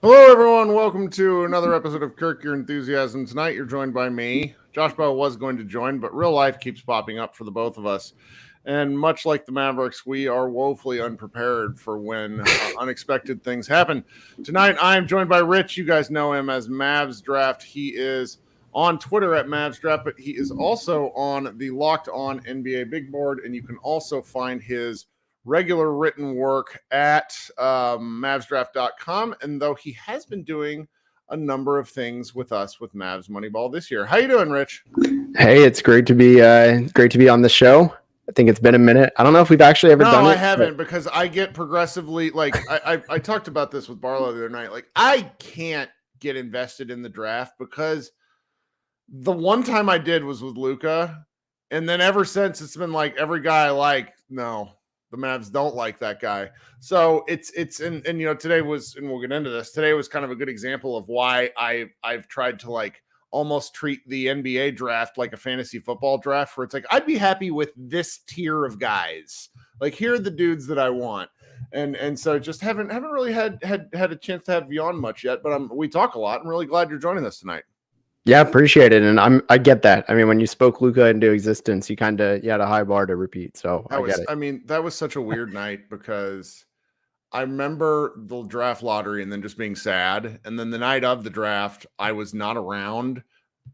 Hello, everyone. Welcome to another episode of Kirk Your Enthusiasm. Tonight, you're joined by me. Josh Bell was going to join, but real life keeps popping up for the both of us. And much like the Mavericks, we are woefully unprepared for when unexpected things happen. Tonight, I am joined by Rich. You guys know him as Mavs Draft. He is on Twitter at Mavs Draft, but he is also on the Locked On NBA Big Board, and you can also find his regular written work at mavsdraft.com. And though he has been doing a number of things with us with Mavs Moneyball this year. How you doing, Rich? Hey, it's great to be on the show. I think it's been a minute. I don't know if we've actually ever done it. No, I haven't, because I get progressively, like, I talked about this with Barlow the other night. Like, I can't get invested in the draft because the one time I did was with Luka, and then ever since it's been like every guy I like, no, the Mavs don't like that guy. So it's and you know, today was, and we'll get into this, today was kind of a good example of why I've tried to like almost treat the NBA draft like a fantasy football draft, where it's like, I'd be happy with this tier of guys. Like, here are the dudes that I want. And so just haven't really had a chance to have you on much yet, but we talk a lot. I'm really glad you're joining us tonight. Yeah, appreciate it. And I get that. I mean, when you spoke Luka into existence, you had a high bar to repeat. So I get it. I mean, that was such a weird night because I remember the draft lottery and then just being sad. And then the night of the draft, I was not around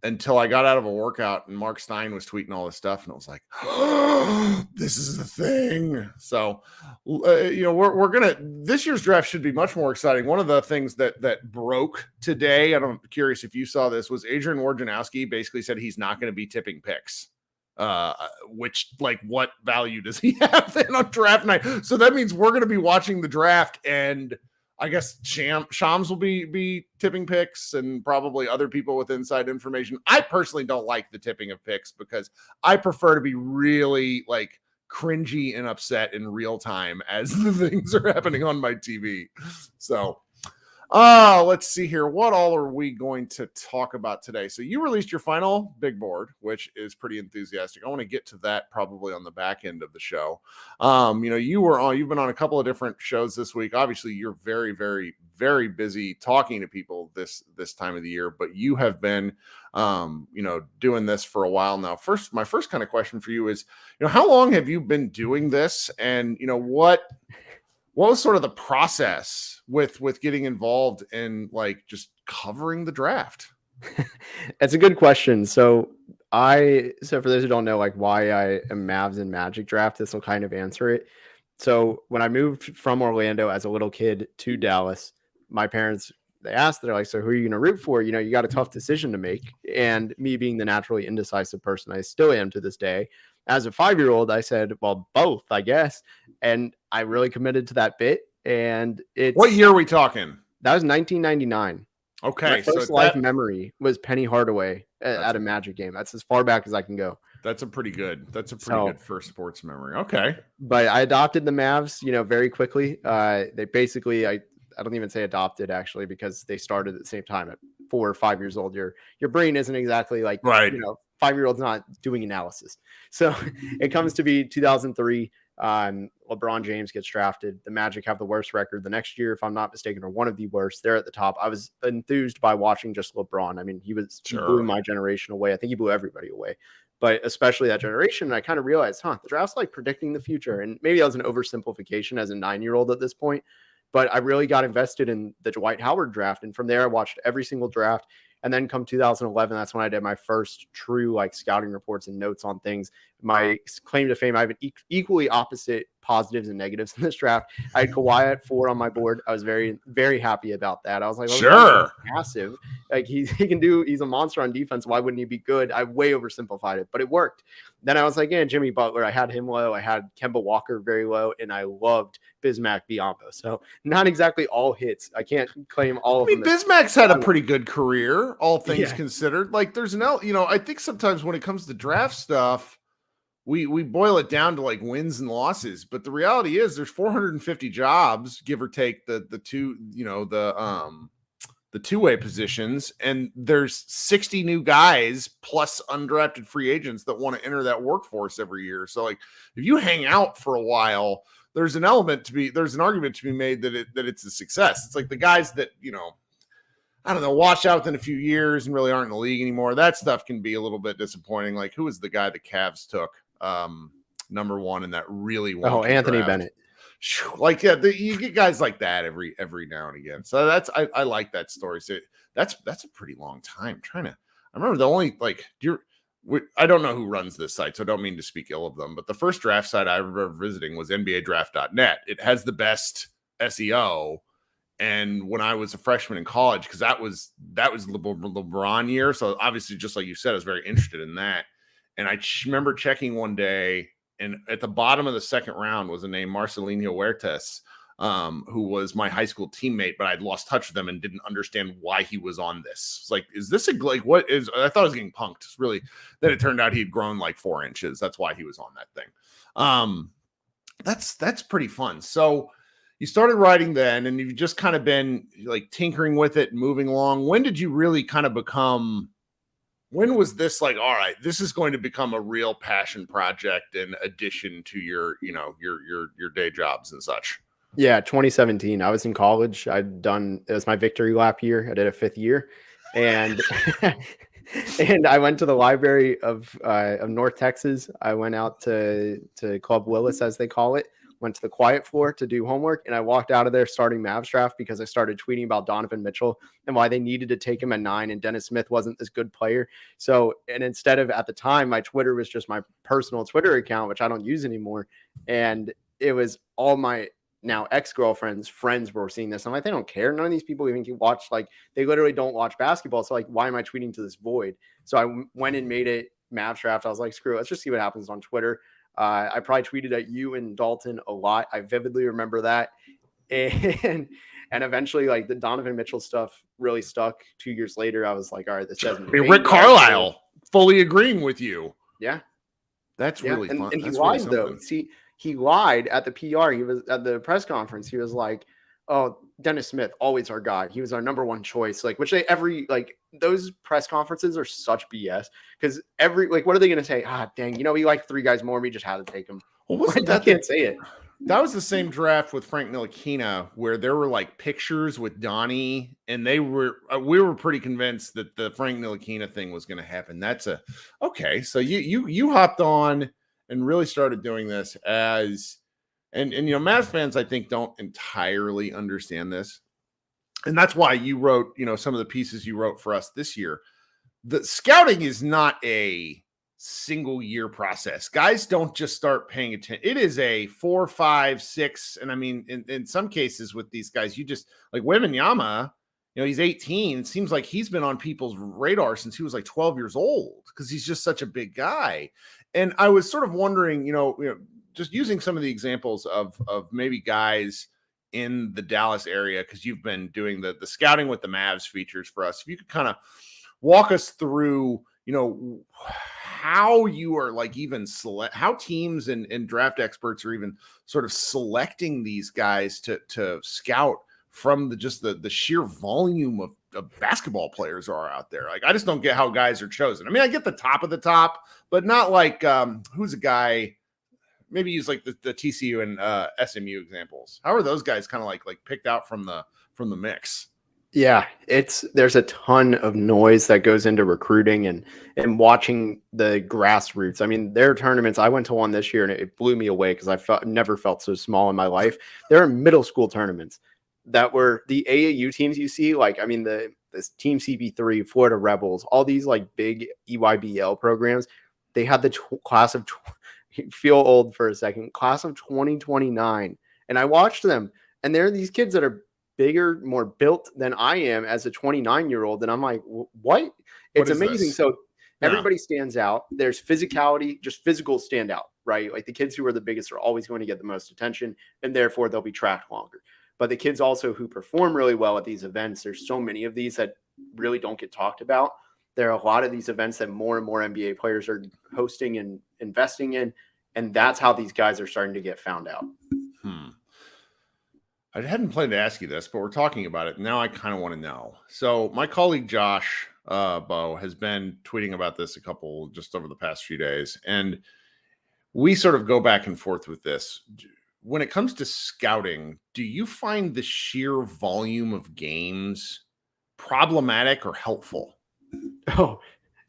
until I got out of a workout and Mark Stein was tweeting all this stuff. And I was like, oh, this is the thing. So, you know, this year's draft should be much more exciting. One of the things that broke today, I'm curious if you saw this, was Adrian Wojnarowski basically said he's not going to be tipping picks. Which, like, what value does he have then on draft night? So that means we're going to be watching the draft, and I guess Shams will be tipping picks, and probably other people with inside information. I personally don't like the tipping of picks because I prefer to be really like cringy and upset in real time as the things are happening on my TV. So let's see here. What all are we going to talk about today? So you released your final big board, which is pretty enthusiastic. I want to get to that probably on the back end of the show. You know, you've been on a couple of different shows this week. Obviously, you're very, very, very busy talking to people this time of the year, but you have been, you know, doing this for a while now. My first kind of question for you is, you know, how long have you been doing this? And, you know, what was sort of the process with getting involved in like just covering the draft? That's a good question. So for those who don't know, like, why I am Mavs and Magic Draft, this will kind of answer it. So when I moved from Orlando as a little kid to Dallas, my parents, they're like, so who are you going to root for? You know, you got a tough decision to make. And me being the naturally indecisive person I still am to this day, as a 5-year-old, I said, well, both, I guess. And I really committed to that bit. And what year are we talking? That was 1999. Okay. My first life memory was Penny Hardaway at a Magic game. That's as far back as I can go. That's a pretty good first sports memory. Okay. But I adopted the Mavs, you know, very quickly. They basically, I don't even say adopted, actually, because they started at the same time at 4 or 5 years old. Your brain isn't exactly like, right. You know, 5-year-old's not doing analysis. So it comes to be 2003. LeBron James gets drafted. The Magic have the worst record the next year, if I'm not mistaken, or one of the worst. They're at the top. I was enthused by watching just LeBron. I mean, he blew my generation away. I think he blew everybody away, but especially that generation. And I kind of realized, the draft's like predicting the future. And maybe that was an oversimplification as a 9-year-old at this point, but I really got invested in the Dwight Howard draft. And from there, I watched every single draft. And then come 2011, that's when I did my first true like scouting reports and notes on things. My claim to fame, I have an equally opposite positives and negatives in this draft. I had Kawhi at 4 on my board. I was very, very happy about that. I was like, sure, massive. Like he can do, he's a monster on defense. Why wouldn't he be good? I way oversimplified it, but it worked. Then I was like, yeah, Jimmy Butler. I had him low. I had Kemba Walker very low, and I loved Bismack Biyombo. So not exactly all hits. I can't claim all of them. Bismack's had a pretty good career, all things considered. Like there's I think sometimes when it comes to draft stuff, we boil it down to like wins and losses, but the reality is there's 450 jobs, give or take the two-way positions, and there's 60 new guys plus undrafted free agents that want to enter that workforce every year. So like if you hang out for a while, there's an argument to be made that it's a success. It's like the guys that, I don't know, washed out within a few years and really aren't in the league anymore. That stuff can be a little bit disappointing. Like who was the guy the Cavs took number 1 in that really Anthony draft? Bennett. Like you get guys like that every now and again. So I like that story. So that's a pretty long time. I remember the only I don't know who runs this site, so I don't mean to speak ill of them, but the first draft site I remember visiting was NBADraft.net. It has the best SEO. And when I was a freshman in college, because that was LeBron year, so obviously, just like you said, I was very interested in that. And I remember checking one day, and at the bottom of the second round was a name Marcelinho Huertas, who was my high school teammate, but I'd lost touch with him and didn't understand why he was on this. It's like, is this what is? I thought I was getting punked. It's really, then it turned out he'd grown like 4 inches. That's why he was on that thing. That's pretty fun. So you started writing then, and you've just kind of been like tinkering with it and moving along. When did you really kind of become? When was this like, all right, this is going to become a real passion project in addition to your day jobs and such? Yeah, 2017. I was in college. It was my victory lap year. I did a 5th year, and and I went to the library of North Texas. I went out to Club Willis, as they call it. Went to the quiet floor to do homework, and I walked out of there starting Mavs Draft because I started tweeting about Donovan Mitchell and why they needed to take him at 9, and Dennis Smith wasn't this good player. So, and instead of, at the time, my Twitter was just my personal Twitter account, which I don't use anymore. And it was all my now ex-girlfriend's friends were seeing this. I'm like, they don't care. None of these people even can watch, like, they literally don't watch basketball. So like, why am I tweeting to this void? So I went and made it Mavs Draft. I was like, screw it, let's just see what happens on Twitter. I probably tweeted at you and Dalton a lot. I vividly remember that. And eventually, like, the Donovan Mitchell stuff really stuck. 2 years later, I was like, all right, this doesn't. Rick Carlisle fully agreeing with you. Yeah. That's really fun. And he lied, though. See, he lied at the PR. He was at the press conference. He was like, oh, Dennis Smith, always our guy. He was our number 1 choice. Like, which those press conferences are such BS, because what are they going to say? Dang, we like 3 guys more. We just had to take him. Well, wasn't that can't say it. That was the same draft with Frank Ntilikina, where there were like pictures with Donnie, and we were pretty convinced that the Frank Ntilikina thing was going to happen. Okay. So you hopped on and really started doing this as, and Mavs fans, I think, don't entirely understand this. And that's why you wrote, some of the pieces you wrote for us this year. The scouting is not a single year process. Guys don't just start paying attention. It is a 4, 5, 6. And I mean, in some cases with these guys, you just like Wembanyama, he's 18. It seems like he's been on people's radar since he was like 12 years old, because he's just such a big guy. And I was sort of wondering, just using some of the examples of maybe guys in the Dallas area, because you've been doing the scouting with the Mavs features for us. If you could kind of walk us through, how you are like even how teams and draft experts are even sort of selecting these guys to scout from the sheer volume of basketball players are out there. Like, I just don't get how guys are chosen. I mean, I get the top of the top, but not like who's a guy. Maybe use like the TCU and SMU examples. How are those guys kind of like picked out from the mix? Yeah, there's a ton of noise that goes into recruiting and watching the grassroots. I mean, there are tournaments. I went to one this year and it blew me away because never felt so small in my life. There are middle school tournaments that were the AAU teams you see. Like, I mean, this Team CP3, Florida Rebels, all these like big EYBL programs. They had the class of feel old for a second, class of 2029. And I watched them, and there are these kids that are bigger, more built than I am as a 29-year-old. And I'm like, what? It's amazing. This? So everybody stands out. There's physicality, just physical standout, right? Like the kids who are the biggest are always going to get the most attention, and therefore they'll be tracked longer. But the kids also who perform really well at these events, there's so many of these that really don't get talked about. There are a lot of these events that more and more NBA players are hosting and investing in, and that's how these guys are starting to get found out. I hadn't planned to ask you this, but we're talking about it. Now I kind of want to know. So my colleague Josh Bowe has been tweeting about this just over the past few days, and we sort of go back and forth with this. When it comes to scouting, do you find the sheer volume of games problematic or helpful? Oh,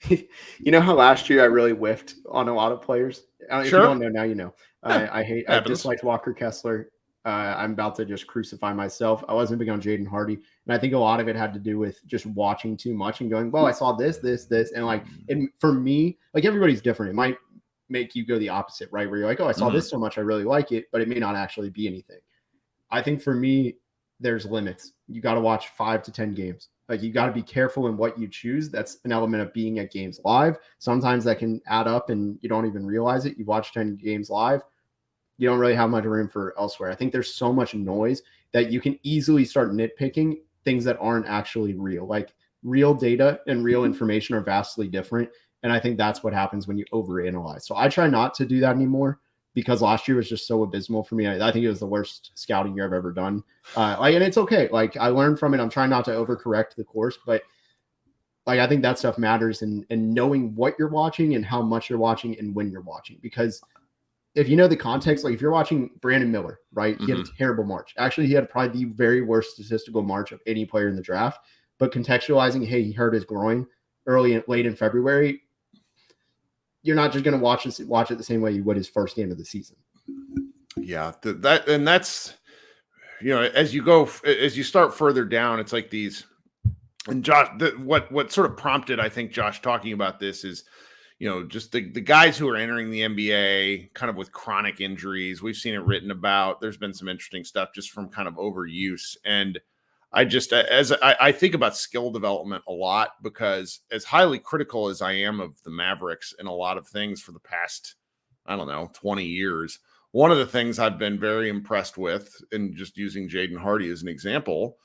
you know how last year I really whiffed on a lot of players? If you don't know now, you know. I disliked Walker Kessler. I'm about to just crucify myself. I wasn't big on Jaden Hardy. And I think a lot of it had to do with just watching too much and going, well, I saw this. And like, and for me, like everybody's different. It might make you go the opposite, right? Where you're like, oh, I saw this so much, I really like it, but it may not actually be anything. I think for me, there's limits. You got to watch 5 to 10 games. Like you got to be careful in what you choose. That's an element of being at games live. Sometimes that can add up and you don't even realize it. You watch 10 games live, you don't really have much room for elsewhere. I think there's so much noise that you can easily start nitpicking things that aren't actually real. Like real data and real information are vastly different. And I think that's what happens when you overanalyze. So I try not to do that anymore because last year was just so abysmal for me. I think it was the worst scouting year I've ever done. And it's okay. Like I learned from it. I'm trying not to overcorrect the course, but like I think that stuff matters and knowing what you're watching and how much you're watching and when you're watching. Because if you know the context, like if you're watching Brandon Miller, right? He had a terrible March. Actually, he had probably the very worst statistical March of any player in the draft. But contextualizing, hey, he hurt his groin late in February. You're not just going to watch it the same way you would his first game of the season. Yeah, that's as you start further down, it's like these. And Josh, what sort of prompted, I think, Josh talking about this is, just the guys who are entering the NBA kind of with chronic injuries. We've seen it written about. There's been some interesting stuff just from kind of overuse. And I think about skill development a lot because as highly critical as I am of the Mavericks in a lot of things for the past, 20 years, one of the things I've been very impressed with, and just using Jaden Hardy as an example,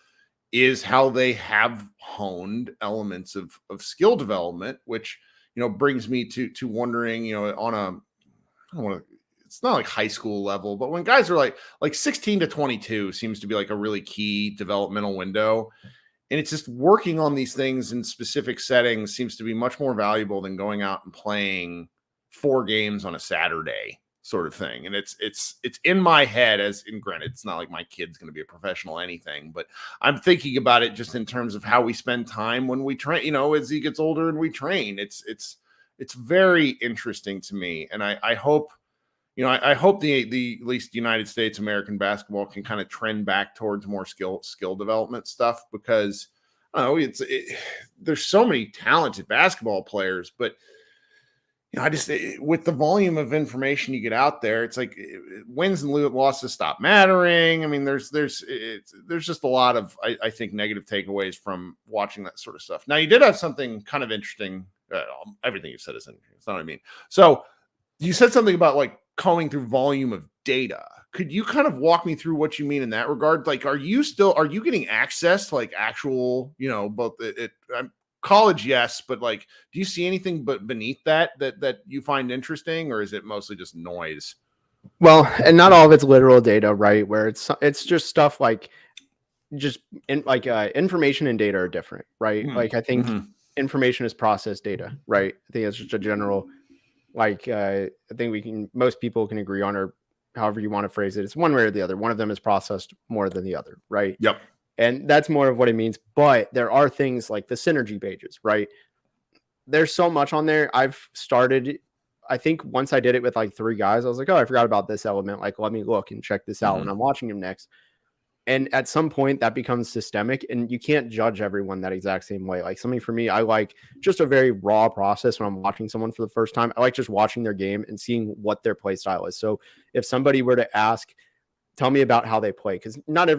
is how they have honed elements of skill development, which, brings me to wondering, it's not like high school level, but when guys are like 16 to 22 seems to be like a really key developmental window. And it's just working on these things in specific settings seems to be much more valuable than going out and playing 4 games on a Saturday sort of thing. And it's in my head, as in granted, it's not like my kid's going to be a professional anything, but I'm thinking about it just in terms of how we spend time when we train, as he gets older and we train. It's very interesting to me. And I hope, I hope the at least United States American basketball can kind of trend back towards more skill development stuff because there's so many talented basketball players, but with the volume of information you get out there, it's like wins and losses stop mattering. I mean, there's just a lot of, I think, negative takeaways from watching that sort of stuff. Now, you did have something kind of interesting. Everything you said is interesting. That's not what I mean. So you said something about like combing through volume of data. Could you kind of walk me through what you mean in that regard? Like, are you getting access to like actual, both college, yes, but like, do you see anything but beneath that you find interesting, or is it mostly just noise? Well, and not all of it's literal data, right? Where it's just stuff like information and data are different, right? Like I think information is processed data, right? I think it's just a general, I think most people can agree on, or however you want to phrase it. It's one way or the other. One of them is processed more than the other, right? Yep. And that's more of what it means. But there are things like the synergy pages, right? There's so much on there. I've started, I think once I did it with like 3 guys, I was like, oh, I forgot about this element. Like, let me look and check this out when I'm watching him next. And at some point that becomes systemic, and you can't judge everyone that exact same way. Like something for me, I like just a very raw process when I'm watching someone for the first time. I like just watching their game and seeing what their play style is. So if somebody were to ask, tell me about how they play, because not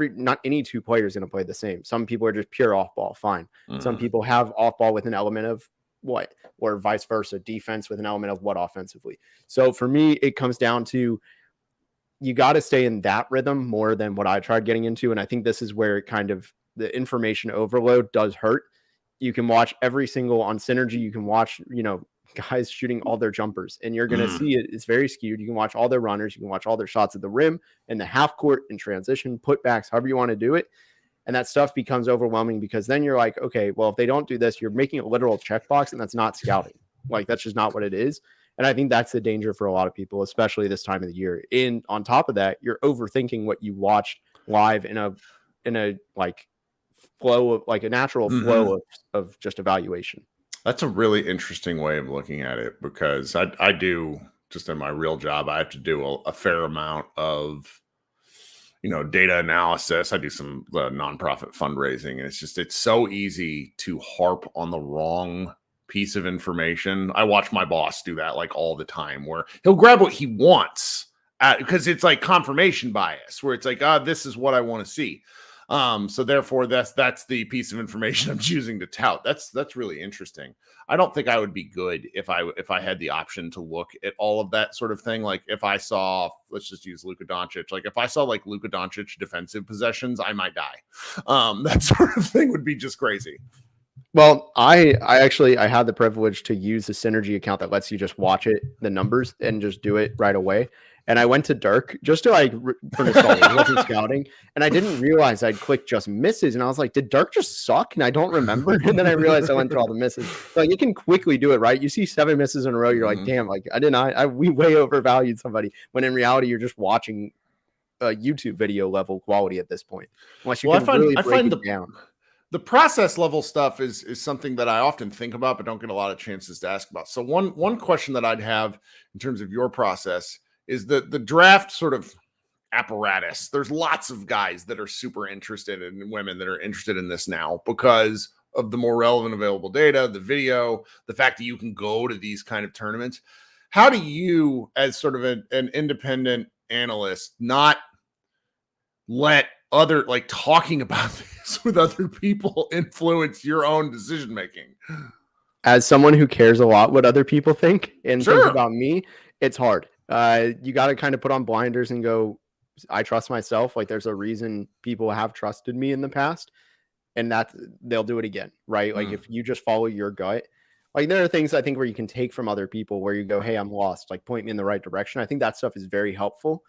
any two players going to play the same. Some people are just pure off ball, fine. Some people have off ball with an element of what, or vice versa, defense with an element of what offensively. So for me, it comes down to, you got to stay in that rhythm more than what I tried getting into. And I think this is where it kind of, the information overload does hurt. You can watch every single on Synergy. You can watch, guys shooting all their jumpers, and you're going to see it. It's very skewed. You can watch all their runners. You can watch all their shots at the rim and the half court and transition putbacks, however you want to do it. And that stuff becomes overwhelming, because then you're like, okay, well, if they don't do this, you're making a literal checkbox, and that's not scouting. Like, that's just not what it is. And I think that's the danger for a lot of people, especially this time of the year. And on top of that, you're overthinking what you watched live in a like flow of, like a natural flow of just evaluation. That's a really interesting way of looking at it, because I do, just in my real job, I have to do a fair amount of, data analysis. I do some nonprofit fundraising, and it's so easy to harp on the wrong piece of information. I watch my boss do that like all the time, where he'll grab what he wants because it's like confirmation bias, where it's like, this is what I want to see. So therefore that's the piece of information I'm choosing to tout. That's really interesting. I don't think I would be good if I had the option to look at all of that sort of thing. Like if I saw, let's just use Luka Doncic. Like if I saw like Luka Doncic defensive possessions, I might die. That sort of thing would be just crazy. Well, I had the privilege to use the Synergy account that lets you just watch the numbers, and just do it right away. And I went to Dirk just to for nostalgia, wasn't scouting. And I didn't realize I'd clicked just misses. And I was like, did Dirk just suck? And I don't remember. And then I realized I went through all the misses. Like, you can quickly do it, right? You see 7 misses in a row. You're like, damn, like we way overvalued somebody. When in reality, you're just watching a YouTube video level quality at this point. Unless you can really break it down. The process level stuff is something that I often think about, but don't get a lot of chances to ask about. So one question that I'd have in terms of your process is the draft sort of apparatus. There's lots of guys that are super interested in, women that are interested in this now because of the more relevant available data, the video, the fact that you can go to these kind of tournaments. How do you, as sort of an independent analyst, not let other, like, talking about this with other people influence your own decision making? As someone who cares a lot what other people think and think about me, it's hard. You got to kind of put on blinders and go, I trust myself. Like, there's a reason people have trusted me in the past, and that they'll do it again, right? Like, if you just follow your gut, like, there are things I think where you can take from other people where you go, hey, I'm lost, like, point me in the right direction. I think that stuff is very helpful.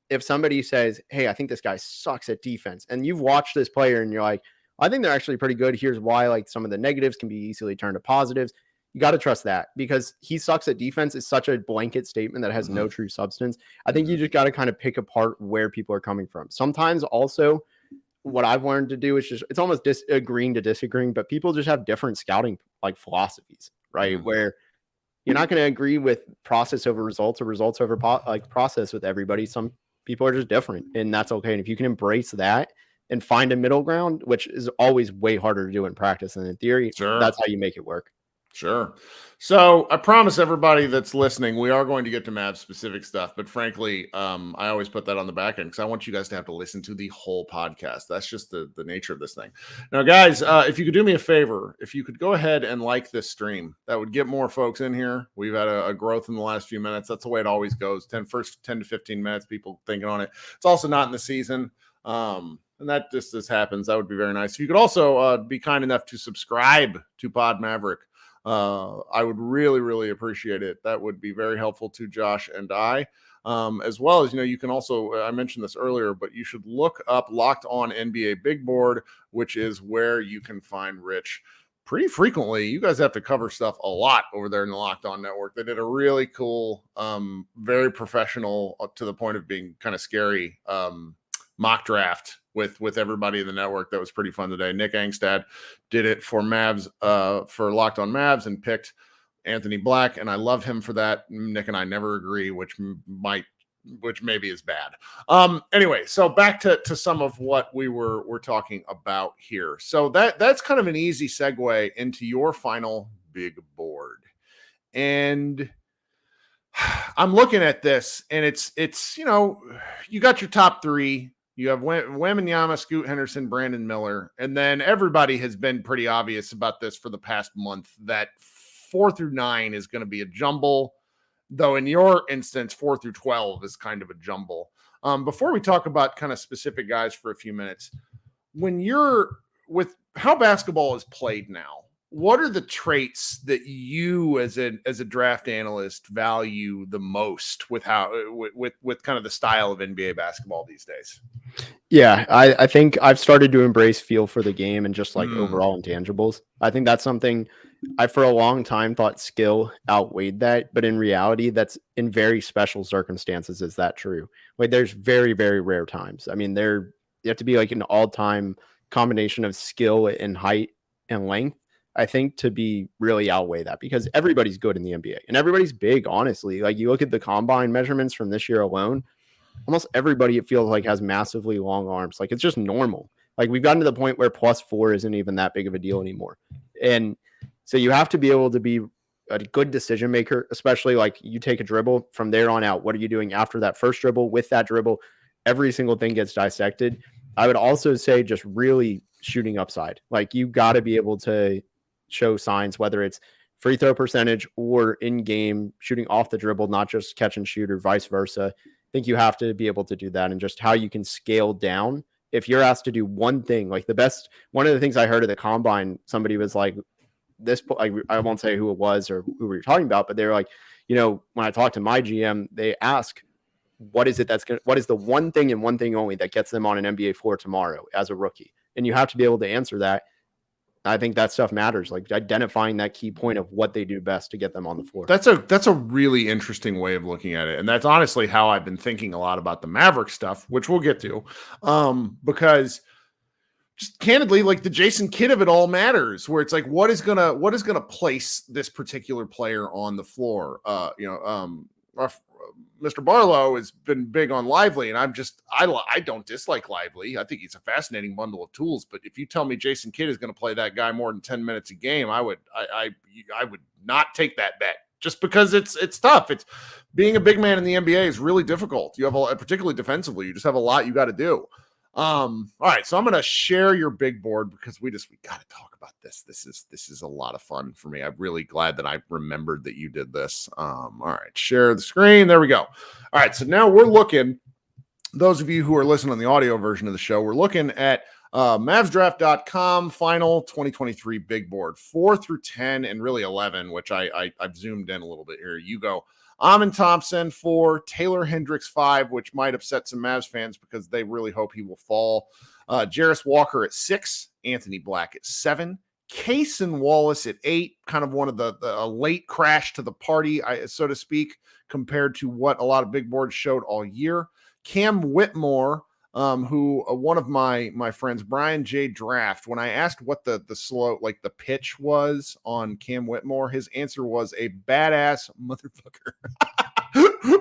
If somebody says, hey, I think this guy sucks at defense, and you've watched this player and you're like, I think they're actually pretty good. Here's why, like, some of the negatives can be easily turned to positives. You got to trust that, because he sucks at defense is such a blanket statement that has no true substance. I think you just got to kind of pick apart where people are coming from. Sometimes also what I've learned to do is just, it's almost agreeing to disagreeing, but people just have different scouting like philosophies, right? Where you're not going to agree with process over results or results over process with everybody. Some people are just different, and that's okay. And if you can embrace that and find a middle ground, which is always way harder to do in practice than in theory, that's how you make it work. Sure. So I promise everybody that's listening, we are going to get to Mavs specific stuff, but frankly, I always put that on the back end because I want you guys to have to listen to the whole podcast. That's just the nature of this thing. Now, guys, if you could do me a favor, if you could go ahead and like this stream, that would get more folks in here. We've had a growth in the last few minutes. That's the way it always goes. First 10 to 15 minutes, people thinking on it. It's also not in the season. And that just happens. That would be very nice. If you could also be kind enough to subscribe to Pod Maverick, I would really, really appreciate it. That would be very helpful to Josh and I, as well as, you can also, I mentioned this earlier, but you should look up Locked On NBA Big Board, which is where you can find Rich pretty frequently. You guys have to cover stuff a lot over there in the Locked On Network. They did a really cool, very professional, to the point of being kind of scary, mock draft with everybody in the network. That was pretty fun today. Nick Angstad did it for Mavs, for Locked On Mavs, and picked Anthony Black, and I love him for that. Nick and I never agree, which might which maybe is bad. Anyway, so back to some of what we're talking about here. So that's kind of an easy segue into your final big board. And I'm looking at this, and it's you got your top three. You have Wembanyama, Scoot Henderson, Brandon Miller, and then everybody has been pretty obvious about this for the past month that 4 through 9 is going to be a jumble. Though in your instance, 4 through 12 is kind of a jumble. Before we talk about kind of specific guys for a few minutes, when you're with how basketball is played now, what are the traits that you as a draft analyst value the most with with kind of the style of NBA basketball these days? Yeah, I think I've started to embrace feel for the game and just like overall intangibles. I think that's something I for a long time thought skill outweighed that, but in reality, that's in very special circumstances is that true. Like there's very, very rare times. I mean, you have to be like an all-time combination of skill and height and length, I think, to be really outweigh that, because everybody's good in the NBA and everybody's big, honestly. Like you look at the combine measurements from this year alone, almost everybody, it feels like, has massively long arms. Like it's just normal. Like we've gotten to the point where +4 isn't even that big of a deal anymore. And so you have to be able to be a good decision maker, especially like you take a dribble from there on out. What are you doing after that first dribble? With that dribble, every single thing gets dissected. I would also say just really shooting upside. Like you got to be able to show signs, whether it's free throw percentage or in-game shooting off the dribble, not just catch and shoot or vice versa. I think you have to be able to do that, and just how you can scale down. If you're asked to do one thing, like one of the things I heard at the combine, somebody was like, I won't say who it was or who we were talking about, but they're like, when I talk to my GM, they ask, what is the one thing and one thing only that gets them on an NBA floor tomorrow as a rookie? And you have to be able to answer that. I think that stuff matters, like identifying that key point of what they do best to get them on the floor. That's a really interesting way of looking at it. And that's honestly how I've been thinking a lot about the Maverick stuff, which we'll get to. Because just candidly, like the Jason Kidd of it all matters, where it's like, what is gonna place this particular player on the floor? Mr. Barlow has been big on Lively, and I don't dislike Lively. I think he's a fascinating bundle of tools. But if you tell me Jason Kidd is going to play that guy more than 10 minutes a game, I would not take that bet, just because it's tough. It's being a big man in the NBA is really difficult. You have particularly defensively, you just have a lot you got to do. All right, so I'm going to share your big board because we got to talk about this. This is a lot of fun for me. I'm really glad that I remembered that you did this. All right, share the screen. There we go. All right, so now we're looking, those of you who are listening on the audio version of the show, we're looking at mavsdraft.com final 2023 big board, 4 through 10 and really 11, which I've zoomed in a little bit here. You go Amin Thompson 4, Taylor Hendricks 5, which might upset some Mavs fans because they really hope he will fall. Jarris Walker at 6, Anthony Black at 7, Cason Wallace at 8, kind of one of the late crash to the party, so to speak, compared to what a lot of big boards showed all year. Cam Whitmore, who one of my friends, Brian J. Draft, when I asked what the slow, like the pitch was on Cam Whitmore, his answer was a badass motherfucker.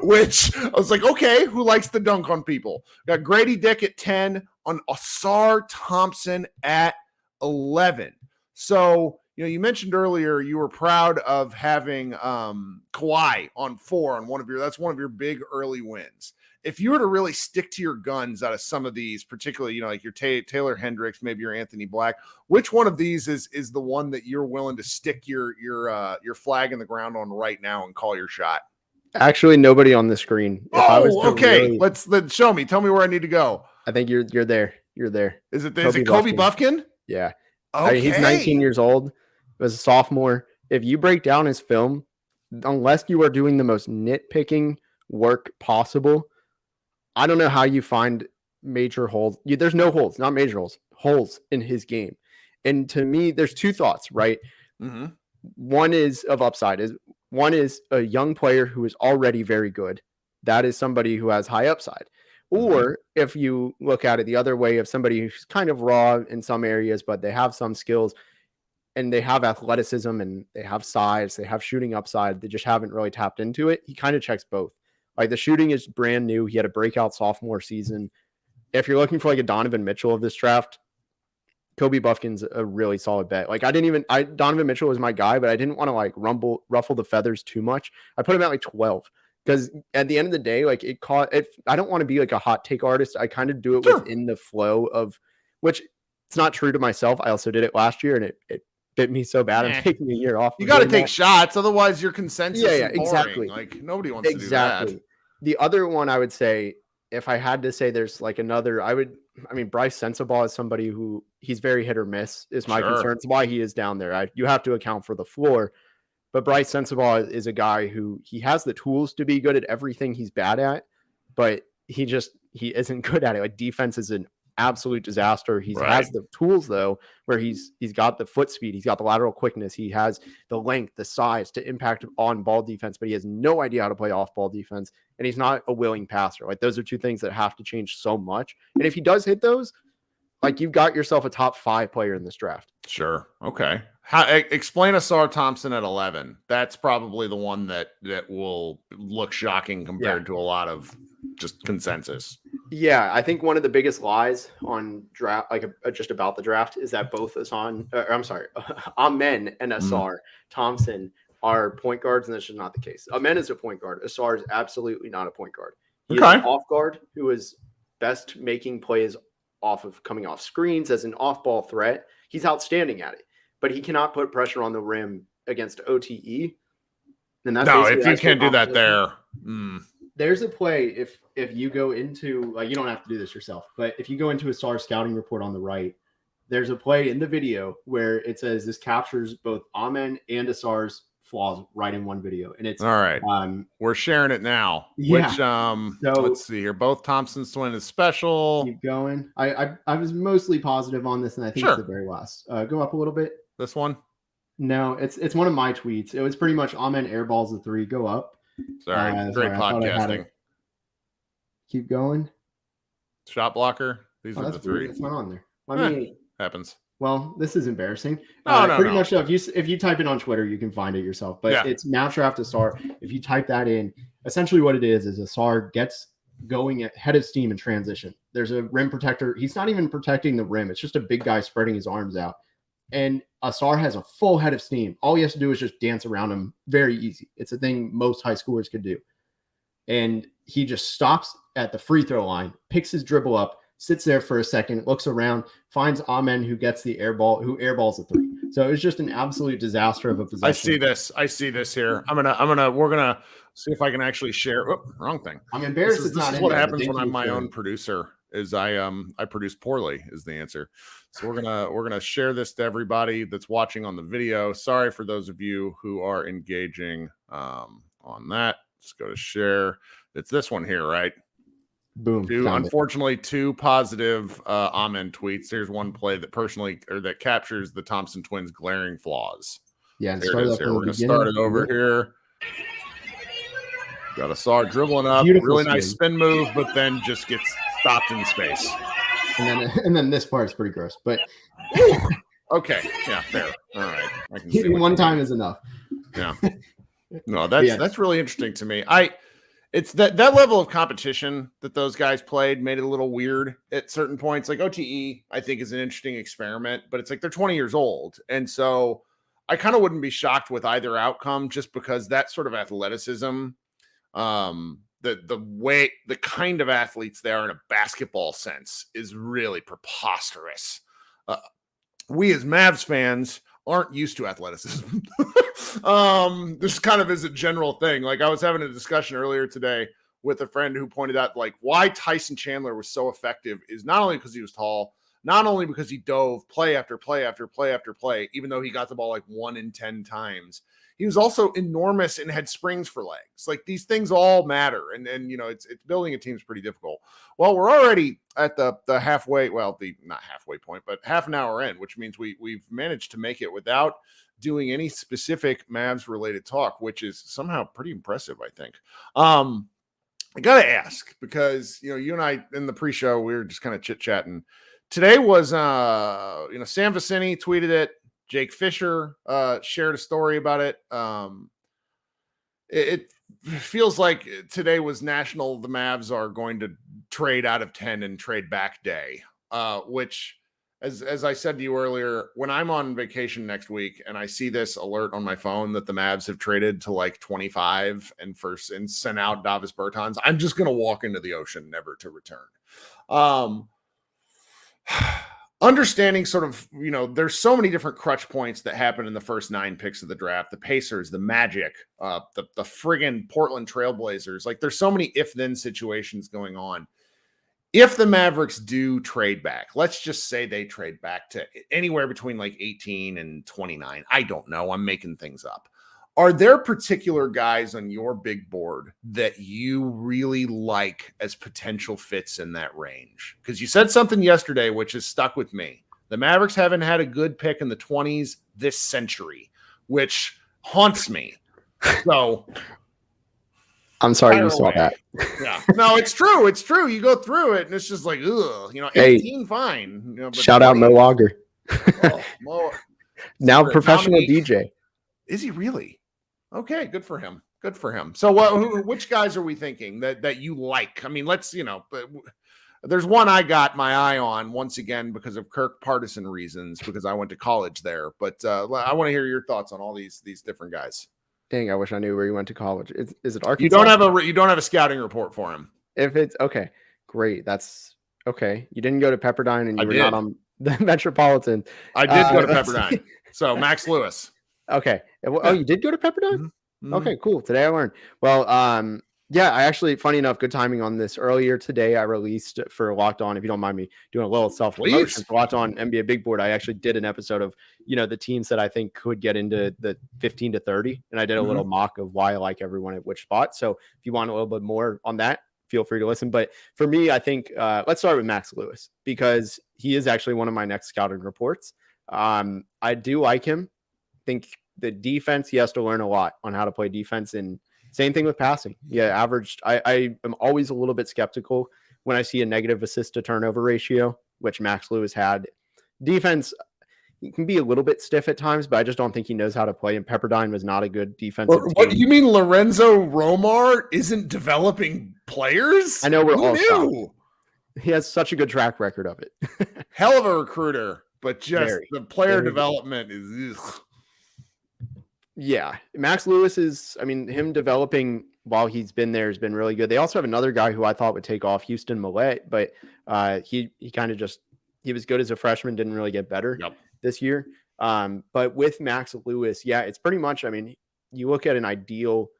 Which I was like, okay, who likes to dunk on people? Got Grady Dick at 10, on Ausar Thompson at 11. So, you mentioned earlier you were proud of having Kawhi on 4 on that's one of your big early wins. If you were to really stick to your guns out of some of these, particularly, like your Taylor Hendricks, maybe your Anthony Black, which one of these is the one that you're willing to stick your flag in the ground on right now and call your shot? Actually, nobody on the screen. Okay. Let's show me. Tell me where I need to go. I think you're there. You're there. Is it Kobe Buffkin? Yeah. Okay. I mean, he's 19 years old. Was a sophomore. If you break down his film, unless you are doing the most nitpicking work possible, I don't know how you find major holes. There's no holes, not major holes in his game. And to me, there's two thoughts, right? Mm-hmm. One is of upside. One is a young player who is already very good. That is somebody who has high upside. Or if you look at it the other way, of somebody who's kind of raw in some areas, but they have some skills and they have athleticism and they have size, they have shooting upside, they just haven't really tapped into it. He kind of checks both. Like the shooting is brand new. He had a breakout sophomore season. If you're looking for like a Donovan Mitchell of this draft, Kobe Buffkin's a really solid bet. Like Donovan Mitchell was my guy, but I didn't want to like ruffle the feathers too much. I put him at like 12 because at the end of the day, like I don't want to be like a hot take artist. I kind of do it within the flow of, which it's not true to myself. I also did it last year and it bit me so bad. I'm taking a year off. You got to take shots. Otherwise your consensus is boring. Exactly. Like nobody wants to do that. The other one I would say, if I had to say there's like another, Bryce Sensabaugh is somebody who he's very hit or miss is my concern. It's why he is down there. You have to account for the floor, but Bryce Sensabaugh is a guy who he has the tools to be good at everything he's bad at, but he isn't good at it. Like defense is an absolute disaster. He has the tools though, where he's got the foot speed, he's got the lateral quickness, he has the length, the size to impact on ball defense, but he has no idea how to play off ball defense, and he's not a willing passer. Like those are two things that have to change so much. And if he does hit those, like you've got yourself a top 5 player in this draft. Sure. Okay. Explain Asar Thompson at 11. That's probably the one that will look shocking compared to a lot of just consensus. Yeah, I think one of the biggest lies on draft, like just about the draft, is that both Amen and Asar Thompson are point guards, and that's just not the case. Amen is a point guard. Asar is absolutely not a point guard. He is an off guard who is best making plays off of coming off screens as an off-ball threat. He's outstanding at it, but he cannot put pressure on the rim against OTE. And that's if you can't do that there. There's a play if you go into, like, you don't have to do this yourself, but if you go into Asar's scouting report on the right, there's a play in the video where it says this captures both Amen and Asar's flaws right in one video, and it's all right. We're sharing it now. Yeah. Which so, let's see here. Both Thompson's twin is special. Keep going. I was mostly positive on this, and I think it's the very last. Go up a little bit. This one? No, it's one of my tweets. It was pretty much Amen airballs the 3. Go up. Sorry, great podcasting. Keep going. Shot blocker. These are the 3. It's not on there. Let me. Happens. Well, this is embarrassing. No. Pretty much, if you type it on Twitter, you can find it yourself. But it's Mavs Draft Asar. If you type that in, essentially what it is Asar gets going at head of steam in transition. There's a rim protector. He's not even protecting the rim. It's just a big guy spreading his arms out. And Asar has a full head of steam. All he has to do is just dance around him. Very easy. It's a thing most high schoolers could do. And he just stops at the free throw line, picks his dribble up, sits there for a second, looks around, finds Amen, who gets the who airballs the 3. So it was just an absolute disaster of a possession. I see this here. we're gonna see if I can actually share. Wrong thing. I'm embarrassed. This is what happens when I'm my own producer. Is I produce poorly is the answer. So we're gonna share this to everybody that's watching on the video. Sorry for those of you who are engaging on that. Let's go to share. It's this one here, right? Boom. Unfortunately, 2 positive Amen tweets. Here's one play that captures the Thompson twins' glaring flaws. Yeah, and there it is here. We're gonna start it over here. Got Asar dribbling up, really nice spin move, but then just gets stopped in space. And then this part is pretty gross, but okay, yeah, fair. All right, I can see one time is enough. Yeah, no, that's really interesting to me. It's that level of competition that those guys played made it a little weird at certain points. Like OTE, I think, is an interesting experiment, but it's like they're 20 years old, and so I kind of wouldn't be shocked with either outcome, just because that sort of athleticism. The kind of athletes they are in a basketball sense is really preposterous. We as Mavs fans aren't used to athleticism. This kind of is a general thing. Like I was having a discussion earlier today with a friend who pointed out like why Tyson Chandler was so effective is not only because he was tall, not only because he dove play after play after play after play, even though he got the ball like 1 in 10 times. He was also enormous and had springs for legs. Like these things all matter. And it's building a team is pretty difficult. Well, we're already at the halfway, not halfway point, but half an hour in, which means we've managed to make it without doing any specific Mavs related talk, which is somehow pretty impressive, I think. I got to ask because, you and I in the pre-show, we were just kind of chit-chatting. Today was, Sam Vicini tweeted it. Jake Fisher shared a story about it. feels like today was national. The Mavs are going to trade out of 10 and trade back day, which as I said to you earlier, when I'm on vacation next week and I see this alert on my phone that the Mavs have traded to like 25 and sent out Davis Bertans, I'm just going to walk into the ocean, never to return. Understanding sort of, there's so many different crutch points that happen in the first 9 picks of the draft, the Pacers, the Magic, the friggin' Portland Trailblazers. Like there's so many if-then situations going on. If the Mavericks do trade back, let's just say they trade back to anywhere between like 18 and 29. I don't know. I'm making things up. Are there particular guys on your big board that you really like as potential fits in that range? Because you said something yesterday, which has stuck with me. The Mavericks haven't had a good pick in the 20s this century, which haunts me. So I'm sorry you saw that. Yeah. No, it's true. It's true. You go through it and it's just like, ugh, 18, fine. But shout 20, out Mo Auger. Now professional DJ. Is he really? Okay, good for him. Good for him. So which guys are we thinking that you like? I mean, let's, but there's one I got my eye on once again because of Kirk partisan reasons, because I went to college there. But I want to hear your thoughts on all these different guys. Dang, I wish I knew where you went to college. Is it Arkansas? You don't have a scouting report for him. If it's okay, great. That's okay. You didn't go to Pepperdine and you were not on the Metropolitan. I did go to Pepperdine. So Max Lewis. Okay. Oh, you did go to Pepperdine? Mm-hmm. Okay, cool. Today I learned. Well, yeah, I actually, funny enough, good timing on this. Earlier today, I released for Locked On, if you don't mind me doing a little self-promotion, for Locked On NBA Big Board, I actually did an episode of, the teams that I think could get into the 15 to 30. And I did a little mock of why I like everyone at which spot. So if you want a little bit more on that, feel free to listen. But for me, I think let's start with Max Lewis, because he is actually one of my next scouting reports. I do like him. Think the defense, he has to learn a lot on how to play defense, and same thing with passing. Yeah, averaged. I am always a little bit skeptical when I see a negative assist to turnover ratio, which Max Lewis had. Defense, he can be a little bit stiff at times, but I just don't think he knows how to play. And Pepperdine was not a good defensive team. What do you mean Lorenzo Romar isn't developing players? I know we're all shocked. He has such a good track record of it. Hell of a recruiter, but just the player development is. Ugh. Yeah, Max Lewis him developing while he's been there has been really good. They also have another guy who I thought would take off, Houston Millett, but he kind of he was good as a freshman, didn't really get better this year. But with Max Lewis, yeah, it's pretty much, you look at an ideal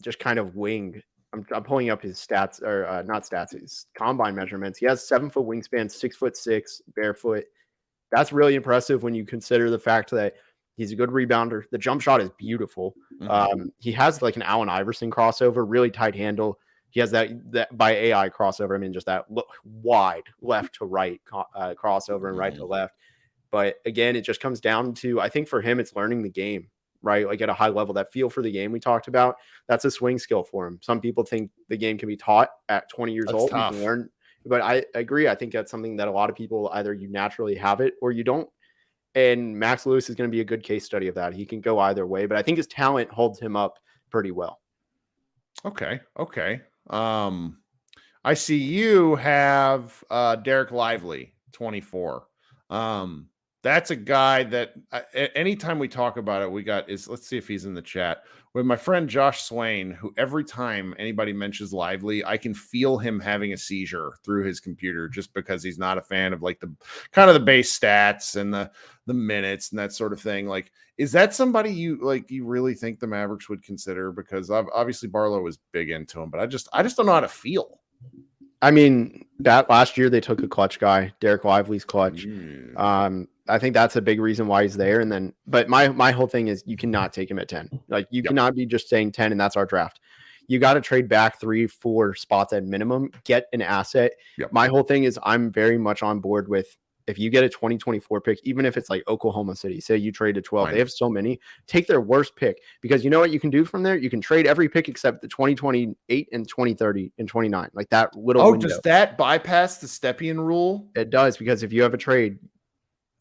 just kind of wing. I'm pulling up his stats, or not stats, his combine measurements. He has 7-foot wingspan, 6'6", barefoot. That's really impressive when you consider the fact that he's a good rebounder. The jump shot is beautiful. Mm-hmm. He has like an Allen Iverson crossover, really tight handle. He has that by AI crossover. Just that wide left to right crossover and right to left. But again, it just comes down to, I think for him, it's learning the game, right? Like at a high level, that feel for the game we talked about, that's a swing skill for him. Some people think the game can be taught at 20 years old. You can learn, but I agree. I think that's something that a lot of people, either you naturally have it or you don't. And Max Lewis is going to be a good case study of that. He can go either way, but I think his talent holds him up pretty well. Okay. I see you have Derek Lively, 24. That's a guy that anytime we talk about it, let's see if he's in the chat. With my friend Josh Swain, who every time anybody mentions Lively, I can feel him having a seizure through his computer just because he's not a fan of like the kind of the base stats and the minutes and that sort of thing. Like, is that somebody you really think the Mavericks would consider? Because obviously Barlow was big into him, but I just don't know how to feel. That last year they took a clutch guy, Derek Lively's clutch. I think that's a big reason why he's there. But my whole thing is you cannot take him at 10. Like you cannot be just saying 10 and that's our draft. You got to trade back 3-4 spots at minimum, get an asset. My whole thing is I'm very much on board with, if you get a 2024 pick, even if it's like Oklahoma City, say you trade to 12, they have so many, take their worst pick, because you know what you can do from there? You can trade every pick except the 2028 and 2030 and 29, like that little window. Does that bypass the Stepien rule? It does, because if you have a trade,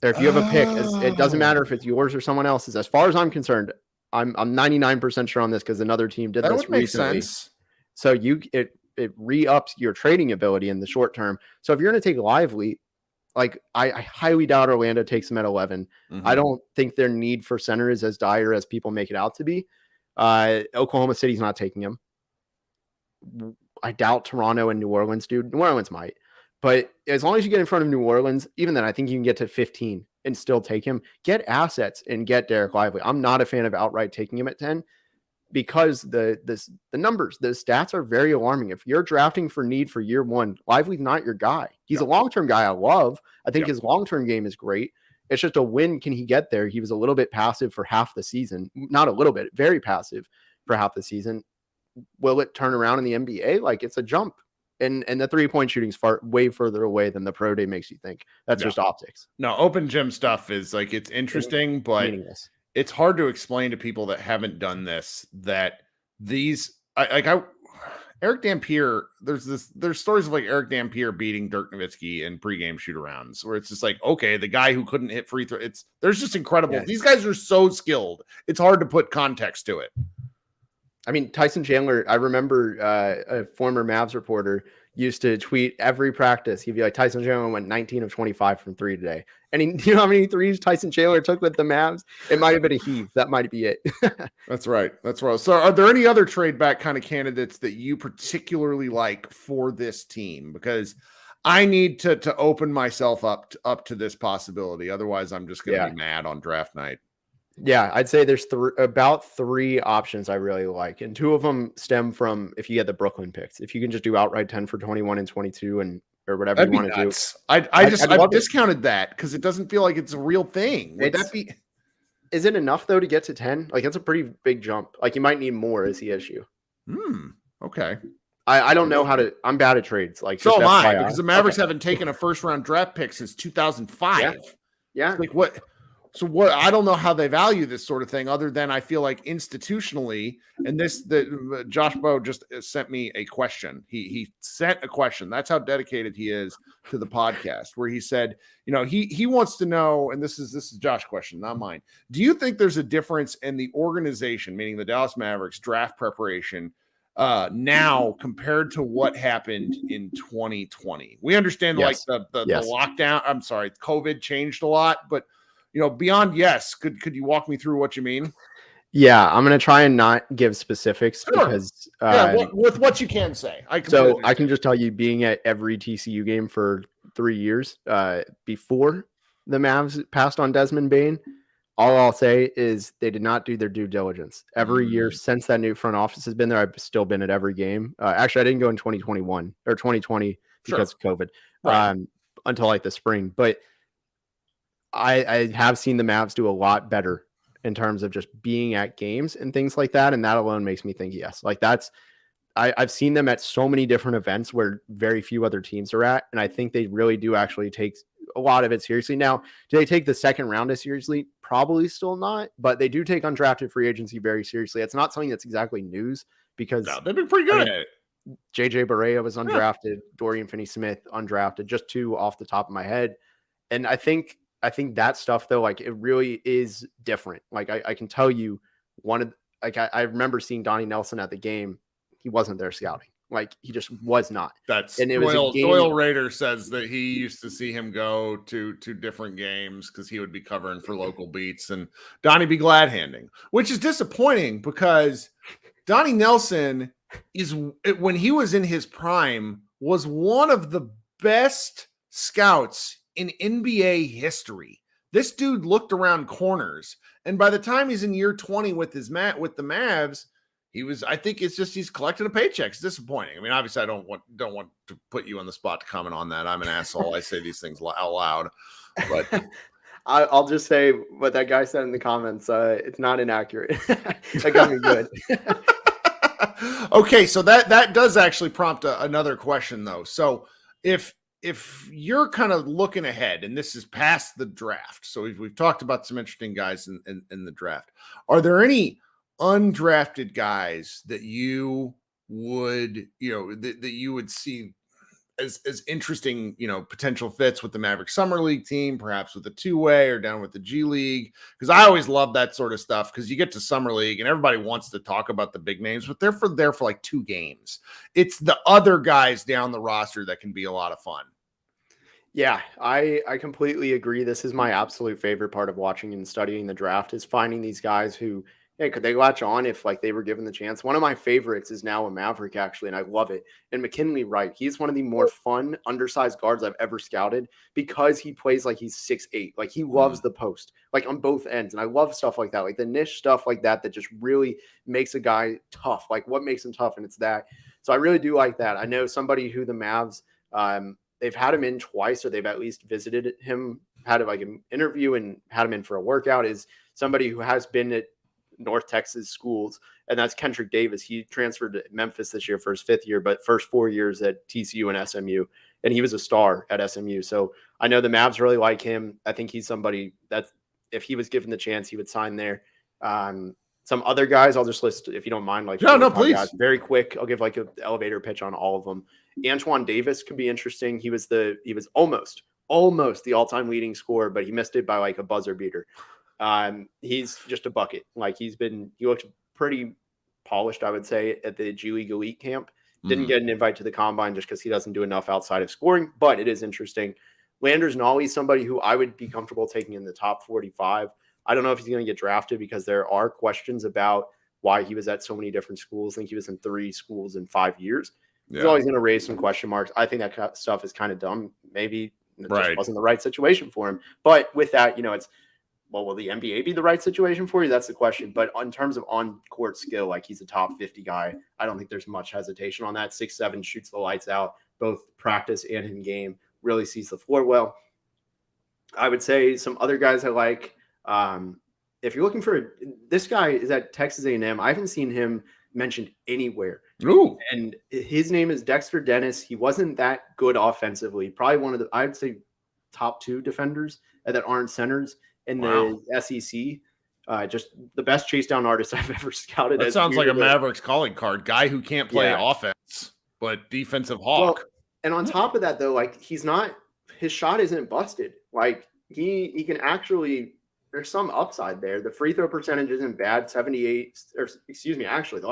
or if you have a pick, it doesn't matter if it's yours or someone else's. As far as I'm concerned, I'm 99% sure on this because another team did That this would make recently. sense. So it re-ups your trading ability in the short term. So if you're going to take Lively, like I highly doubt Orlando takes him at 11. I don't think their need for center is as dire as people make it out to be. Oklahoma City's not taking him. I doubt Toronto and New Orleans do. New Orleans might. But as long as you get in front of New Orleans, even then, I think you can get to 15 and still take him. Get assets and get Derek Lively. I'm not a fan of outright taking him at 10 because the numbers, the stats are very alarming. If you're drafting for need for year one, Lively's not your guy. He's a long-term guy I love. I think his long-term game is great. It's just a when can he get there? He was a little bit passive for half the season. Not a little bit, very passive for half the season. Will it turn around in the NBA? Like it's a jump. And the 3-point shooting is way further away than the pro day makes you think. That's just optics. No, open gym stuff is like, it's interesting, but meaningless. It's hard to explain to people that haven't done this that Eric Dampier, there's stories of like Eric Dampier beating Dirk Nowitzki in pregame shoot arounds where it's just like, okay, the guy who couldn't hit free throw, there's just incredible. These guys are so skilled. It's hard to put context to it. I mean, Tyson Chandler, I remember a former Mavs reporter used to tweet every practice. He'd be like, Tyson Chandler went 19 of 25 from 3 today. And do you know how many threes Tyson Chandler took with the Mavs? It might have been a heave. That might be it. That's right. That's right. So are there any other trade back kind of candidates that you particularly like for this team? Because I need to open myself up to this possibility. Otherwise, I'm just going to be mad on draft night. Yeah, I'd say there's about 3 options I really like. And 2 of them stem from if you get the Brooklyn picks. If you can just do outright 10 for 21 and 22 or whatever That'd you want to do. I've discounted that because it doesn't feel like it's a real thing. Would that be? Is it enough though to get to 10? Like that's a pretty big jump. Like you might need more is the issue. Okay. I don't know how to. I'm bad at trades. Like so am I because the Mavericks haven't taken a first round draft pick since 2005. Yeah. Like what? So what? I don't know how they value this sort of thing, other than I feel like institutionally. And Josh Bowe just sent me a question. He sent a question. That's how dedicated he is to the podcast. Where he said, he wants to know, and this is Josh's question, not mine. Do you think there's a difference in the organization, meaning the Dallas Mavericks draft preparation, now compared to what happened in 2020? We understand like the lockdown. I'm sorry, COVID changed a lot, but beyond could you walk me through what you mean? Yeah, I'm going to try and not give specifics because with what you can say. I can just tell you being at every TCU game for 3 years before the Mavs passed on Desmond Bane, all I'll say is they did not do their due diligence. Every year since that new front office has been there, I've still been at every game. Actually, I didn't go in 2021 or 2020 because of COVID until like the spring. But I have seen the Mavs do a lot better in terms of just being at games and things like that. And that alone makes me think, yes, like I've seen them at so many different events where very few other teams are at. And I think they really do actually take a lot of it seriously. Now, do they take the second round as seriously? Probably still not, but they do take undrafted free agency very seriously. It's not something that's exactly news because they've been pretty good at it. JJ Barea was undrafted, Dorian Finney-Smith undrafted, just 2 off the top of my head. And I think that stuff though, like it really is different. Like I can tell you I remember seeing Donnie Nelson at the game. He wasn't there scouting. Like he just was not. Doyle Rader says that he used to see him go to different games because he would be covering for local beats and Donnie be glad handing, which is disappointing because Donnie Nelson when he was in his prime was one of the best scouts in NBA history. This dude looked around corners, and by the time he's in year 20 with the Mavs, I think it's just he's collecting a paycheck. It's disappointing. I mean, obviously, I don't want to put you on the spot to comment on that. I'm an asshole. I say these things out loud, but I'll just say what that guy said in the comments. It's not inaccurate. That got me good. Okay, so that does actually prompt another question, though. So if you're kind of looking ahead, and this is past the draft, so we've talked about some interesting guys in the draft. Are there any undrafted guys that you would that you would see as interesting, potential fits with the Mavericks Summer League team, perhaps with a two-way or down with the G League. Because I always love that sort of stuff, because you get to Summer League and everybody wants to talk about the big names, but they're there for like 2 games. It's the other guys down the roster that can be a lot of fun. Yeah, I completely agree. This is my absolute favorite part of watching and studying the draft, is finding these guys who, hey, could they latch on if like they were given the chance? One of my favorites is now a Maverick, actually, and I love it. And McKinley Wright, he's one of the more fun, undersized guards I've ever scouted, because he plays like he's 6'8". Like, he loves the post, like on both ends. And I love stuff like that, like the niche stuff like that just really makes a guy tough. Like, what makes him tough? And it's that. So I really do like that. I know somebody who the Mavs, they've had him in twice, or they've at least visited him, had like an interview and had him in for a workout, is somebody who has been at North Texas schools, and that's Kendrick Davis. He transferred to Memphis this year for his 5th year, but first 4 years at TCU and SMU, and he was a star at SMU. So I know the Mavs really like him. I think he's somebody that if he was given the chance, he would sign there. Some other guys, I'll just list, if you don't mind. Like, no, please. Guys, very quick. I'll give like an elevator pitch on all of them. Antoine Davis could be interesting. He was almost the all-time leading scorer, but he missed it by like a buzzer beater. He's just a bucket. Like, he looked pretty polished, I would say, at the G League Elite camp. Didn't get an invite to the combine just because he doesn't do enough outside of scoring, but it is interesting. Landers Nolly, somebody who I would be comfortable taking in the top 45. I don't know if he's going to get drafted, because there are questions about why he was at so many different schools. I think he was in 3 schools in 5 years. Yeah. He's always going to raise some question marks. I think that stuff is kind of dumb. Maybe it just wasn't the right situation for him. But with that, it's, well, will the NBA be the right situation for you? That's the question. But in terms of on-court skill, like, he's a top 50 guy. I don't think there's much hesitation on that. 6'7", shoots the lights out, both practice and in game, really sees the floor well. I would say some other guys I like, if you're looking for this guy is at Texas A&M. I haven't seen him mentioned anywhere. Ooh. And his name is Dexter Dennis. He wasn't that good offensively. Probably one of the, I'd say, top 2 defenders that aren't centers in the SEC. Just the best chase down artist I've ever scouted. That sounds like a Mavericks calling card. Guy who can't play offense, but defensive hawk. Well, and on top of that, though, like, his shot isn't busted. Like, he can actually, there's some upside there. The free throw percentage isn't bad. 78, or excuse me, actually,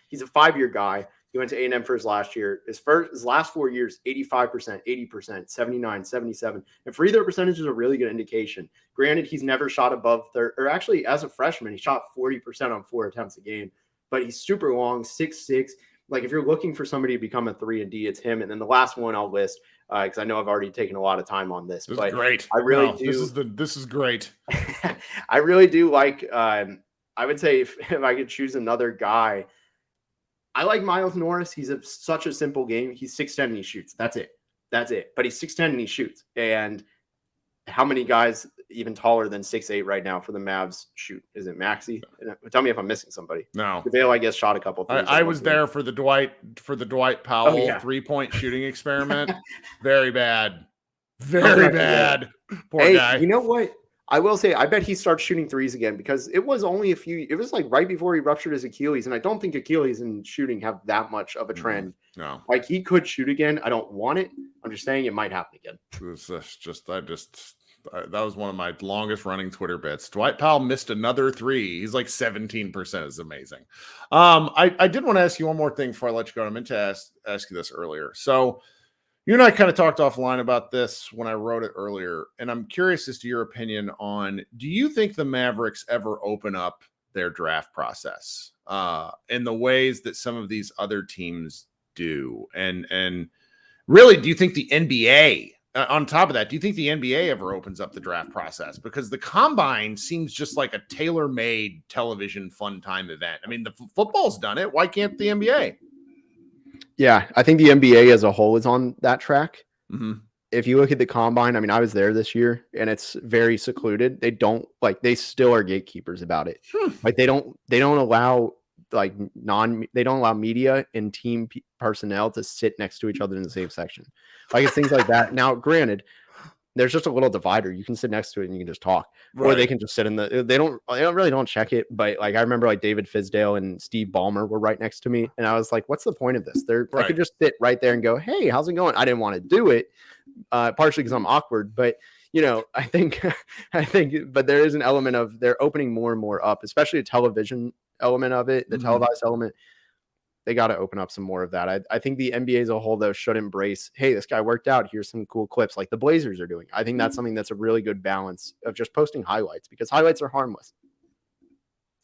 he's a 5-year guy. He went to A&M for his last year. His last 4 years, 85%, 80%, 79, 77. And free throw percentage is a really good indication. Granted, he's never shot above 30, or actually, as a freshman, he shot 40% on 4 attempts a game. But he's super long, 6'6". Like, if you're looking for somebody to become a 3-and-D, it's him. And then the last one I'll list, because I know I've already taken a lot of time on this. This is great. I really do. This is great. I really do like. I would say if I could choose another guy, I like Miles Norris. He's such a simple game. He's 6'10" and he shoots. That's it. But he's 6'10" and he shoots. And how many guys even taller than 6'8" right now for the Mavs shoot? Is it Maxey? Tell me if I'm missing somebody. No. Devale, I guess, shot a couple things. I was there for the Dwight Powell 3-point shooting experiment. Very bad. Very bad. Poor guy. You know what? I will say, I bet he starts shooting threes again, because it was only it was like right before he ruptured his Achilles. And I don't think Achilles and shooting have that much of a trend. No. Like, he could shoot again. I don't want it. I'm just saying it might happen again. That was one of my longest running Twitter bits. Dwight Powell missed another 3. He's like 17%. Is amazing. I did want to ask you one more thing before I let you go. I meant to ask you this earlier. So you and I kind of talked offline about this when I wrote it earlier, and I'm curious as to your opinion on, do you think the Mavericks ever open up their draft process in the ways that some of these other teams do? And really, do you think the NBA, on top of that, do you think the NBA ever opens up the draft process? Because the combine seems just like a tailor-made television fun time event. I mean, the football's done it. Why can't the NBA? Yeah, I think the NBA as a whole is on that track. Mm-hmm. If you look at the combine, I mean, I was there this year, and it's very secluded. They still are gatekeepers about it. Like, they don't allow they don't allow media and team personnel to sit next to each other in the same section. Like, it's things like that. Now, granted, there's just a little divider. You can sit next to it and you can just talk, Right. or they can just sit in the. They don't check it, but like I remember like David Fizdale and Steve Ballmer were right next to me, and I was like, "What's the point of this?" I could just sit right there and go, "Hey, how's it going?" I didn't want to do it, partially because I'm awkward, but I think, but there is an element of they're opening more and more up, especially a television element of it, the televised element. They got to open up some more of that. I think the NBA as a whole, though, should embrace, hey, this guy worked out. Here's some cool clips like the Blazers are doing. I think that's something that's a really good balance of just posting highlights, because highlights are harmless.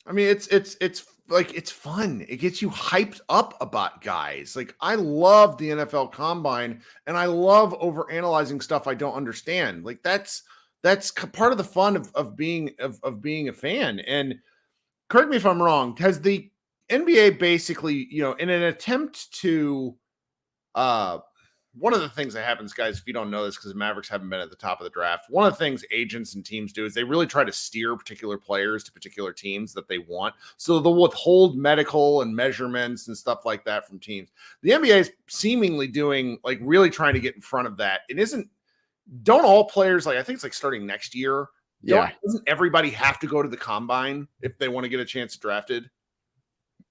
I mean, it's fun. It gets you hyped up about guys. Like, I love the NFL Combine, and I love over analyzing stuff I don't understand. Like, that's part of the fun of being a fan. And correct me if I'm wrong, has the NBA basically, in an attempt to one of the things that happens, guys, if you don't know this, because the Mavericks haven't been at the top of the draft, one of the things agents and teams do is they really try to steer particular players to particular teams that they want. So they'll withhold medical and measurements and stuff like that from teams. The NBA is seemingly doing, like, really trying to get in front of that. Don't all players, like, I think it's like starting next year. Doesn't everybody have to go to the combine if they want to get a chance drafted?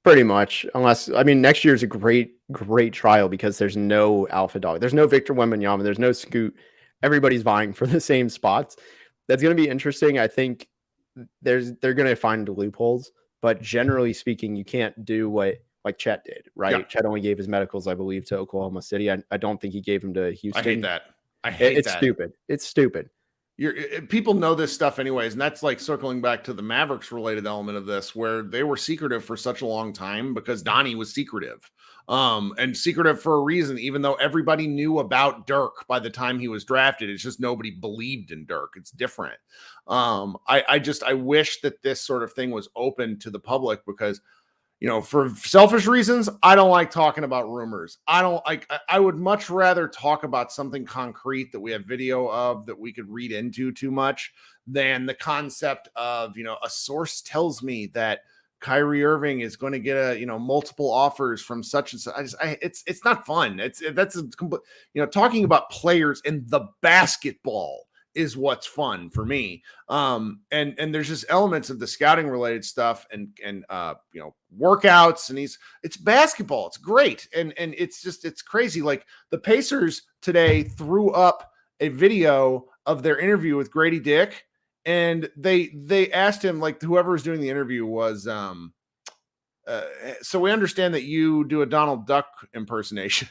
Pretty much, unless, I mean, next year's a great trial because there's no alpha dog. There's no Victor Wembanyama. There's no Scoot. Everybody's vying for the same spots. That's going to be interesting. I think they're going to find loopholes, but generally speaking, you can't do what like Chet did, right? Yeah. Chet only gave his medicals, I believe, to Oklahoma City. I don't think he gave them to Houston. I hate that. It's stupid. It's stupid. People know this stuff anyways, and that's like circling back to the Mavericks related element of this, where they were secretive for such a long time because Donnie was secretive, and secretive for a reason, even though everybody knew about Dirk by the time he was drafted. It's just nobody believed in Dirk. It's different. I wish that this sort of thing was open to the public, because for selfish reasons, I don't like talking about rumors. I would much rather talk about something concrete that we have video of, that we could read into too much, than the concept of, a source tells me that Kyrie Irving is going to get multiple offers from such and such. It's not fun. Talking about players in the basketball is what's fun for me. And there's just elements of the scouting related stuff and workouts, and it's basketball. It's great. And it's crazy. Like, the Pacers today threw up a video of their interview with Grady Dick, and they asked him, like, whoever was doing the interview was, so we understand that you do a Donald Duck impersonation.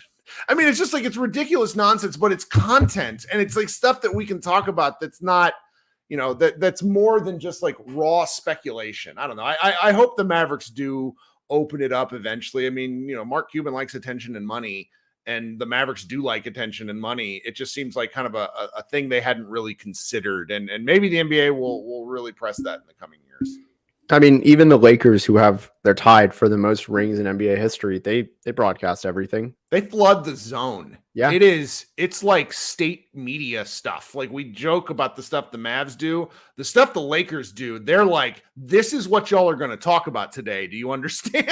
I mean, it's just like, it's ridiculous nonsense, but it's content, and it's like stuff that we can talk about that's not, that's more than just like raw speculation. I don't know. I hope the Mavericks do open it up eventually. I mean, Mark Cuban likes attention and money, and the Mavericks do like attention and money. It just seems like kind of a thing they hadn't really considered, and maybe the NBA will really press that in the coming years. I mean, even the Lakers, they're tied for the most rings in NBA history. They broadcast everything. They flood the zone. Yeah. It's like state media stuff. Like, we joke about the stuff the Mavs do, the stuff the Lakers do. They're like, this is what y'all are going to talk about today. Do you understand?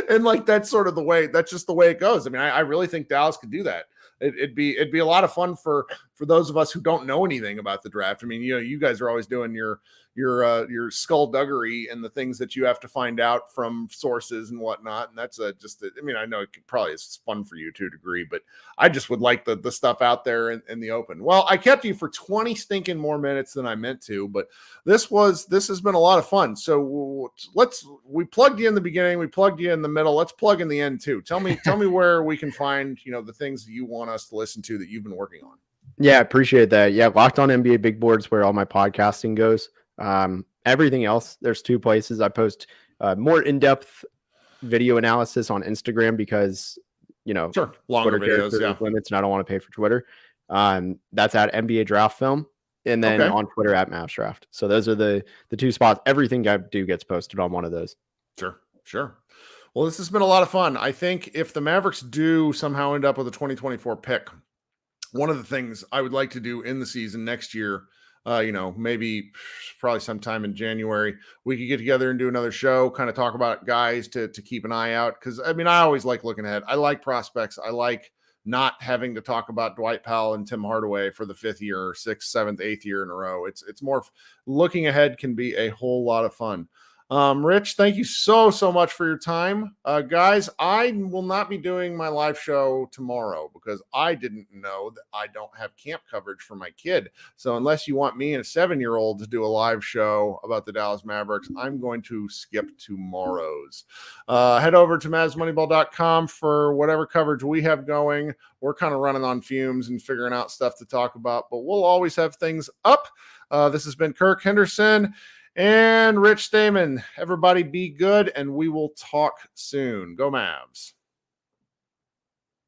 And like, that's sort of that's just the way it goes. I mean, I really think Dallas could do that. It'd be a lot of fun for those of us who don't know anything about the draft. I mean, you guys are always doing your skullduggery and the things that you have to find out from sources and whatnot. And that's I know it probably is fun for you to a degree, but I just would like the stuff out there in the open. Well, I kept you for 20 stinking more minutes than I meant to, but this has been a lot of fun. So we plugged you in the beginning, we plugged you in the middle. Let's plug in the end too. Tell me where we can find, the things that you want us to listen to that you've been working on. Yeah, appreciate that. Yeah, Locked On NBA Big Board's where all my podcasting goes. Everything else, there's two places. I post more in-depth video analysis on Instagram because, sure, longer videos, limits, and I don't want to pay for Twitter. That's at NBA Draft Film, and then on Twitter at Mavs Draft. So those are the two spots. Everything I do gets posted on one of those. Sure. Well, this has been a lot of fun. I think if the Mavericks do somehow end up with a 2024 pick, one of the things I would like to do in the season next year, maybe probably sometime in January, we could get together and do another show, kind of talk about guys to keep an eye out. Because, I mean, I always like looking ahead. I like prospects. I like not having to talk about Dwight Powell and Tim Hardaway for the 5th year, 6th, 7th, 8th year in a row. It's more looking ahead can be a whole lot of fun. Rich, thank you so much for your time. Guys, I will not be doing my live show tomorrow because I didn't know that I don't have camp coverage for my kid. So unless you want me and a 7-year-old to do a live show about the Dallas Mavericks, I'm going to skip tomorrow's. Head over to MavsMoneyball.com for whatever coverage we have going. We're kind of running on fumes and figuring out stuff to talk about, but we'll always have things up. This has been Kirk Henderson and Rich Stayman. Everybody be good, and we will talk soon. Go Mavs.